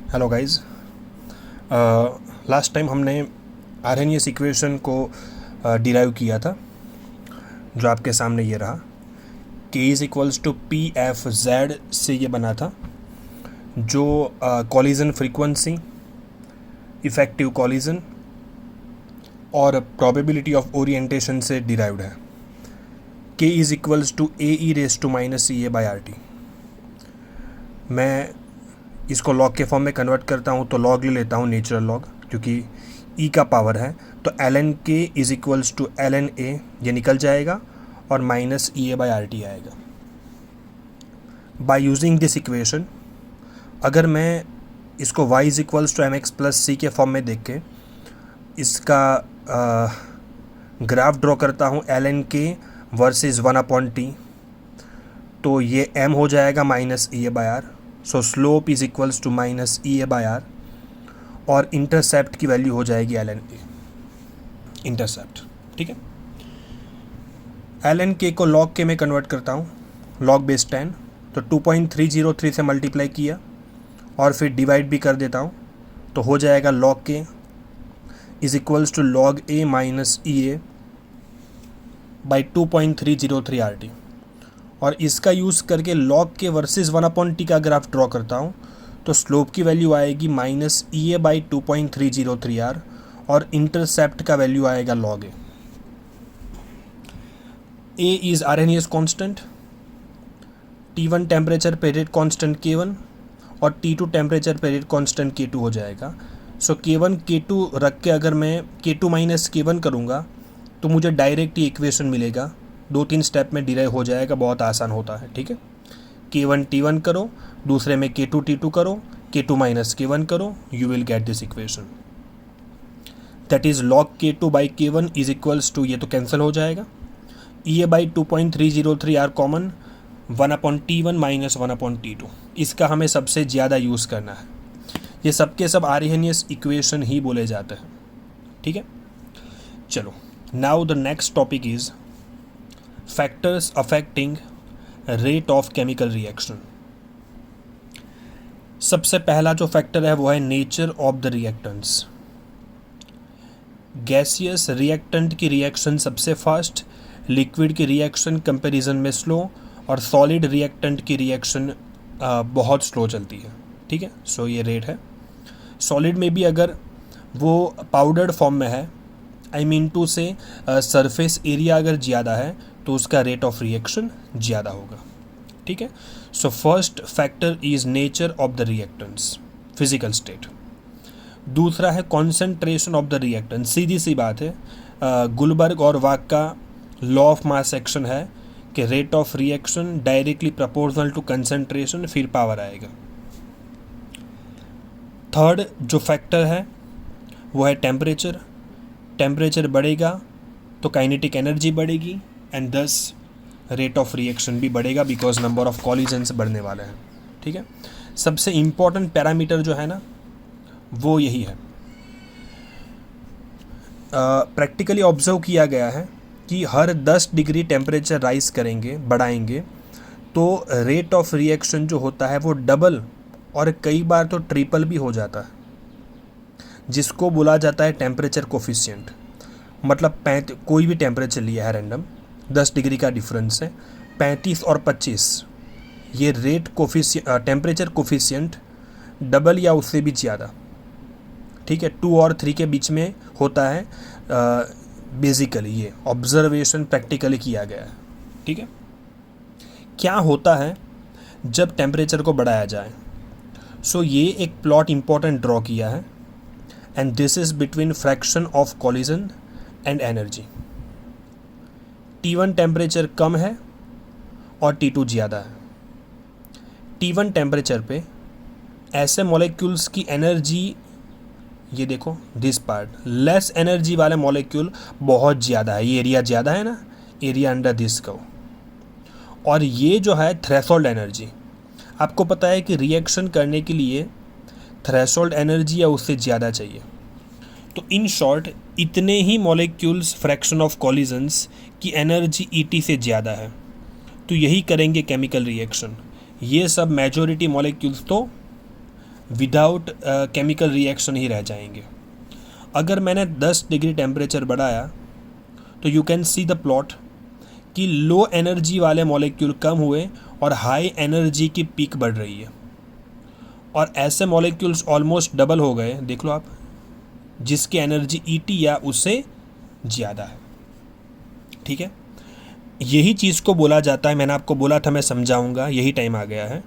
Hello guys. Last time हमने Arrhenius equation को derive किया था, जो आपके सामने ये रहा। k is equals to P F Z से ये बना था, जो कॉलिजन फ्रीक्वेंसी, इफ़ेक्टिव कॉलिजन और प्रोबेबिलिटी ऑफ ओरिएंटेशन से डिराइव्ड है। k is equals to A E raise to minus C A by R T. मैं इसको लॉग के फॉर्म में कन्वर्ट करता हूँ तो लॉग ले लेता हूँ, नेचुरल लॉग, क्योंकि ई का पावर है। तो L N K is equals to L N A, ये निकल जाएगा और minus E A by R T आएगा। बाय यूजिंग दिस इक्वेशन, अगर मैं इसको y is equals to M X plus C के फॉर्म में देख के इसका ग्राफ ड्रॉ करता हूँ एल एन के वर्सेज 1/t, तो ये m हो जाएगा minus E A by R. So slope is equals to minus E A by R और इंटरसेप्ट की वैल्यू हो जाएगी एल एन ए इंटरसेप्ट। ठीक है, एल एन के को लॉग के में कन्वर्ट करता हूँ, लॉग बेस 10, तो 2.303 से मल्टीप्लाई किया और फिर डिवाइड भी कर देता हूँ, तो हो जाएगा log K is equals to log A minus E A by 2.303 R T. और इसका यूज़ करके लॉग के वर्सेस 1/t का ग्राफ ड्रॉ करता हूँ, तो स्लोप की वैल्यू आएगी minus E A by 2.303 R और इंटरसेप्ट का वैल्यू आएगा log A. A is Arrhenius constant, T1 temperature पे रेट कांस्टेंट K1 और T2 टेम्परेचर पे रेट कांस्टेंट K2 हो जाएगा। सो K1 K2 रख के अगर मैं K2 माइनस K1 करूँगा तो मुझे डायरेक्ट ही इक्वेशन मिलेगा, 2-3 स्टेप में डिराइव हो जाएगा, बहुत आसान होता है। ठीक है, K1 T1 करो, दूसरे में K2 T2 करो, K2 माइनस K1 करो, you will get this equation. That is log K2 by K1 is equals to, ये तो कैंसिल हो जाएगा, E A by 2.303 R common, 1/T1 minus 1/T2। इसका हमें सबसे ज़्यादा यूज़ करना है। ये सब के सब आरएनएस इक्वेशन ही बोले जाते हैं। ठीक है, चलो, now the next topic is factors affecting rate of chemical reaction. सबसे पहला जो फैक्टर है वो है nature of the reactants. Gaseous reactant की रिएक्शन सबसे फास्ट, लिक्विड की रिएक्शन कंपैरिजन में स्लो और सॉलिड रिएक्टेंट की रिएक्शन बहुत स्लो चलती है। ठीक है, सो ये रेट है। सॉलिड में भी अगर वो पाउडर्ड फॉर्म में है, आई मीन टू से सरफेस एरिया अगर ज़्यादा है तो उसका रेट ऑफ रिएक्शन ज़्यादा होगा। ठीक है, so first factor is nature of the reactants, physical state. दूसरा है कॉन्सेंट्रेशन ऑफ द रिएक्टेंट। सीधी सी बात है, गुलबर्ग और वाक का लॉ ऑफ मास एक्शन है कि rate of reaction directly proportional to concentration, फिर पावर आएगा। थर्ड जो फैक्टर है वो है टेम्परेचर। टेम्परेचर बढ़ेगा तो काइनेटिक एनर्जी बढ़ेगी and thus rate of reaction भी बढ़ेगा, बिकॉज नंबर ऑफ कॉलिजन्स बढ़ने वाले हैं। ठीक है, सबसे इम्पॉर्टेंट पैरामीटर जो है ना वो यही है। प्रैक्टिकली ऑब्जर्व किया गया है कि हर 10 डिग्री टेम्परेचर राइज करेंगे, बढ़ाएंगे, तो रेट ऑफ रिएक्शन जो होता है वो डबल और कई बार तो ट्रिपल भी हो जाता है, जिसको बोला जाता है टेम्परेचर कोफिशिएंट। मतलब कोई भी टेम्परेचर लिया है रैंडम, 10 डिग्री का डिफरेंस है, 35 और 25, ये रेट टेम्परेचर कोफिशिएंट डबल या उससे भी ज़्यादा। ठीक है, 2 और 3 के बीच में होता है। बेसिकली ये ऑब्जर्वेशन प्रैक्टिकली किया गया है। ठीक है, क्या होता है जब टेम्परेचर को बढ़ाया जाए? सो ये एक प्लॉट इंपॉर्टेंट ड्रॉ किया है, and this is between fraction of collision and energy. T1 temperature कम है और T2 ज़्यादा है। T1 टेम्परेचर पे ऐसे मॉलिक्यूल्स की एनर्जी, ये देखो दिस पार्ट, लेस एनर्जी वाले मॉलिक्यूल बहुत ज़्यादा है, ये एरिया ज़्यादा है ना, एरिया अंडर दिस कर्व। और ये जो है थ्रेशोल्ड एनर्जी, आपको पता है कि रिएक्शन करने के लिए थ्रेशोल्ड एनर्जी या उससे ज़्यादा चाहिए। तो इन शॉर्ट इतने ही मॉलिक्यूल्स फ्रैक्शन ऑफ कॉलिजन्स की एनर्जी ET से ज़्यादा है, तो यही करेंगे केमिकल रिएक्शन। ये सब मेजॉरिटी मॉलिक्यूल्स तो विदाउट केमिकल रिएक्शन ही रह जाएंगे। अगर मैंने 10 डिग्री टेम्परेचर बढ़ाया तो you can see the plot कि लो एनर्जी वाले मॉलिक्यूल कम हुए और हाई एनर्जी की पीक बढ़ रही है, और ऐसे मॉलिक्यूल्स ऑलमोस्ट डबल हो गए, देख लो आप, जिसकी एनर्जी ईटी या उससे ज़्यादा है। ठीक है, यही चीज़ को बोला जाता है, मैंने आपको बोला था मैं समझाऊंगा, यही टाइम आ गया है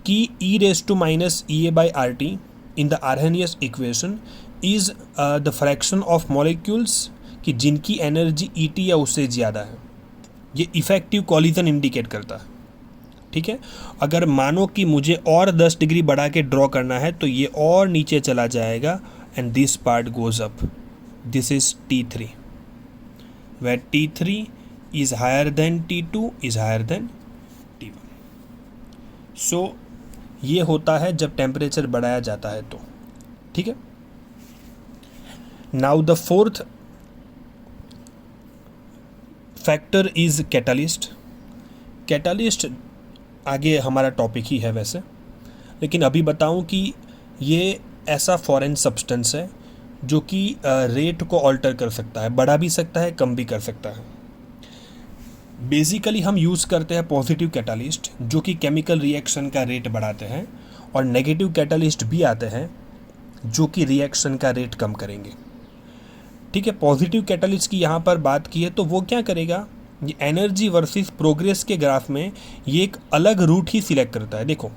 कि e⁻⁻ in the Arrhenius equation is the fraction of molecules कि जिनकी एनर्जी ईटी या उससे ज़्यादा है। ये इफेक्टिव कॉलिजन इंडिकेट करता है। ठीक है, अगर मानो कि मुझे और 10 डिग्री बढ़ा के ड्रॉ करना है तो ये और नीचे चला जाएगा and this part goes up, this is T3 where T3 is higher than T2 is higher than T1। सो ये होता है जब टेम्परेचर बढ़ाया जाता है तो। ठीक है, now the fourth factor is catalyst. Catalyst आगे हमारा टॉपिक ही है वैसे, लेकिन अभी बताऊं कि ये ऐसा फॉरेन सब्सटेंस है जो कि रेट को ऑल्टर कर सकता है, बढ़ा भी सकता है, कम भी कर सकता है। बेसिकली हम यूज़ करते हैं पॉजिटिव कैटालिस्ट जो कि केमिकल रिएक्शन का रेट बढ़ाते हैं, और नेगेटिव कैटालिस्ट भी आते हैं जो कि रिएक्शन का रेट कम करेंगे। ठीक है, पॉजिटिव कैटालिस्ट की यहाँ पर बात की है तो वो क्या करेगा, ये एनर्जी वर्सेस प्रोग्रेस के ग्राफ में ये एक अलग रूट ही सिलेक्ट करता है। देखो,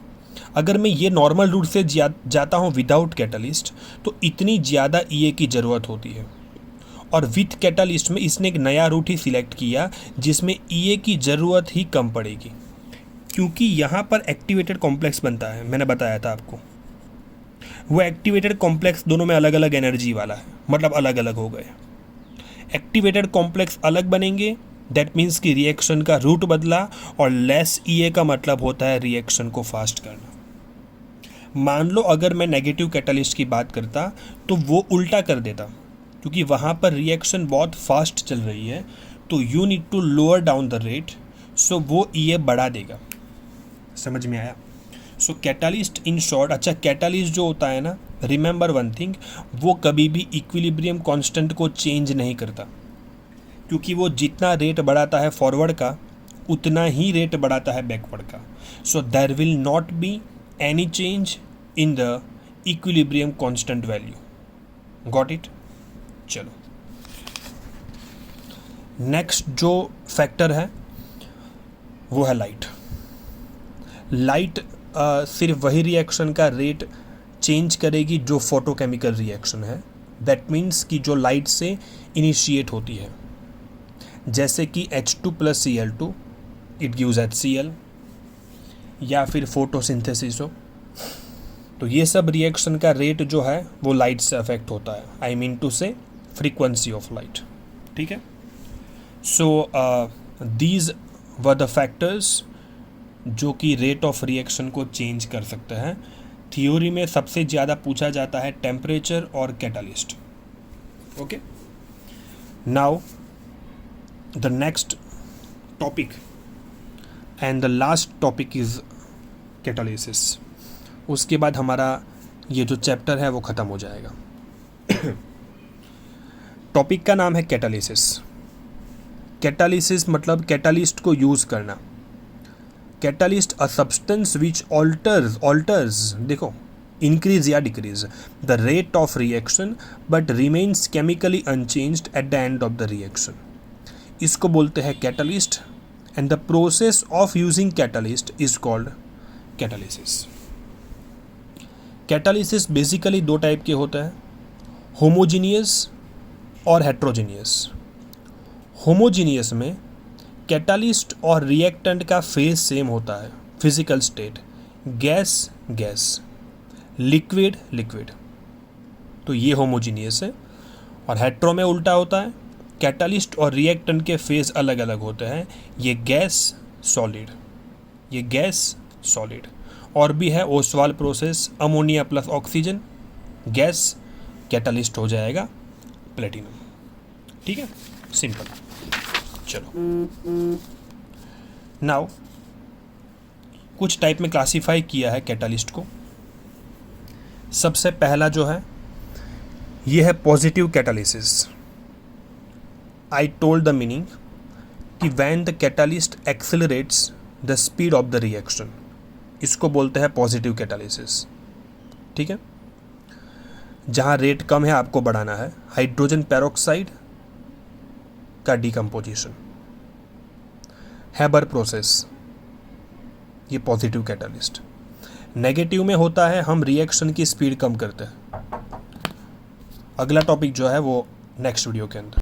अगर मैं ये नॉर्मल रूट से जाता हूँ विदाउट कैटालिस्ट तो इतनी ज़्यादा ईए की ज़रूरत होती है, और विथ कैटालिस्ट में इसने एक नया रूट ही सिलेक्ट किया जिसमें ईए की ज़रूरत ही कम पड़ेगी, क्योंकि यहाँ पर एक्टिवेटेड कॉम्प्लेक्स बनता है। मैंने बताया था आपको, वो एक्टिवेटेड कॉम्प्लेक्स दोनों में अलग अलग एनर्जी वाला है, मतलब अलग अलग हो गए। एक्टिवेटेड कॉम्प्लेक्स अलग बनेंगे, दैट मीन्स कि रिएक्शन का रूट बदला, और लेस ईए का मतलब होता है रिएक्शन को फास्ट करना। मान लो अगर मैं नेगेटिव कैटालिस्ट की बात करता तो वो उल्टा कर देता, क्योंकि वहाँ पर रिएक्शन बहुत फास्ट चल रही है तो you need to lower down the rate, so वो ईए बढ़ा देगा। समझ में आया? सो कैटालिस्ट इन शॉर्ट, अच्छा कैटालिस्ट जो होता है ना, रिमेंबर वन थिंग, वो कभी भी इक्विलिब्रियम कांस्टेंट को चेंज नहीं करता, क्योंकि वो जितना रेट बढ़ाता है फॉरवर्ड का उतना ही रेट बढ़ाता है बैकवर्ड का। So there will not be any change in the equilibrium constant value. Got it? चलो, नेक्स्ट जो फैक्टर है वो है लाइट। लाइट सिर्फ वही रिएक्शन का रेट चेंज करेगी जो फोटोकेमिकल रिएक्शन है, दैट मीन्स कि जो लाइट से इनिशिएट होती है, जैसे कि H2 + Cl2 it gives HCl, या फिर फोटोसिंथेसिस हो, तो ये सब रिएक्शन का रेट जो है वो लाइट से अफेक्ट होता है। आई मीन टू से फ्रीक्वेंसी ऑफ लाइट। ठीक है, so these were the factors जो कि रेट ऑफ रिएक्शन को चेंज कर सकते हैं। थ्योरी में सबसे ज़्यादा पूछा जाता है टेम्परेचर और catalyst. Okay, now the next topic and the last topic is catalysis. उसके बाद हमारा ये जो चैप्टर है वो ख़त्म हो जाएगा। टॉपिक का नाम है कैटालिसिस। कैटालिसिस मतलब कैटालिस्ट को यूज़ करना। Catalyst a substance which alters देखो, इंक्रीज या decrease the rate of reaction but remains chemically unchanged at the end of the reaction. इसको बोलते हैं catalyst, and the process of using catalyst is called catalysis. Catalysis basically दो type के होता है, homogeneous और हेट्रोजीनियस। होमोजीनियस में catalyst और रिएक्टेंट का फेज सेम होता है, physical state gas gas, liquid liquid, तो ये होमोजीनियस है। और हेट्रो में उल्टा होता है, कैटालिस्ट और रिएक्टेंट के फेज अलग अलग होते हैं, ये गैस सॉलिड, ये गैस सॉलिड। और भी है Oswal process, ammonia plus oxygen, gas, catalyst हो जाएगा प्लेटिनम। ठीक है, सिंपल। चलो, नाउ कुछ टाइप में क्लासीफाई किया है कैटालिस्ट को। सबसे पहला जो है ये है positive catalysis. I told the meaning कि when the catalyst accelerates the speed of the reaction, इसको बोलते हैं पॉजिटिव कैटालिसिस। ठीक है, जहाँ रेट कम है आपको बढ़ाना है। हाइड्रोजन पेरोक्साइड का डिकम्पोजिशन, हैबर प्रोसेस, ये पॉजिटिव कैटालिस्ट। नेगेटिव में होता है हम रिएक्शन की स्पीड कम करते हैं। अगला टॉपिक जो है वो नेक्स्ट वीडियो के अंदर।